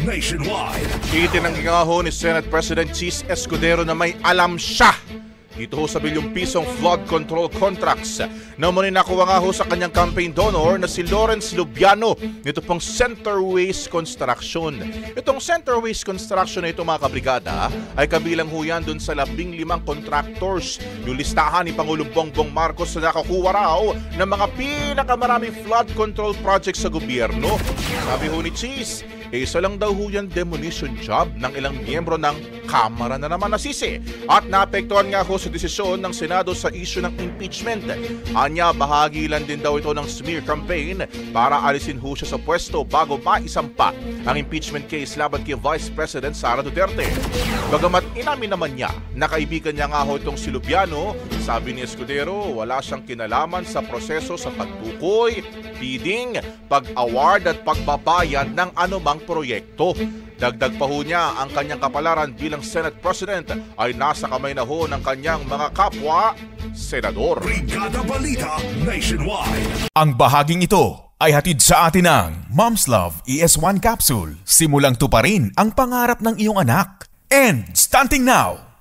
nationwide. Itinanggi nga ho ni Senate President Chis Escudero na may alam siya dito ho sa bilyong pisong flood control contracts na muna nakuha nga ho sa kanyang campaign donor na si Lawrence Lubiano nito pong Centerways Construction. Itong Centerways Construction na ito mga kabrigada ay kabilang ho yan dun sa 15 contractors. Yung listahan ni Pangulong Bongbong Marcos na nakakuha raw ng mga pinakamaraming flood control projects sa gobyerno. Sabi ho ni Chis, isa lang daw ho yan demolition job ng ilang miyembro ng Kamara na naman nasisi at naapektuhan nga ho sa desisyon ng Senado sa issue ng impeachment. Anya, bahagi lang din daw ito ng smear campaign para alisin ho siya sa pwesto bago maisampa ang impeachment case laban kay Vice President Sara Duterte. Bagamat inamin naman niya na kaibigan niya nga ho itong si Lubiano, sabi ni Escudero wala siyang kinalaman sa proseso sa pagtukoy, bidding, pag-award at pagbabayad ng anumang proyekto. Dagdag pa ho niya ang kanyang kapalaran bilang Senate President ay nasa kamay na ho ng kanyang mga kapwa senador. Brigada Balita Nationwide. Ang bahaging ito ay hatid sa atin ng Mom's Love ES1 Capsule. Simulang tuparin ang pangarap ng iyong anak. And stunting now!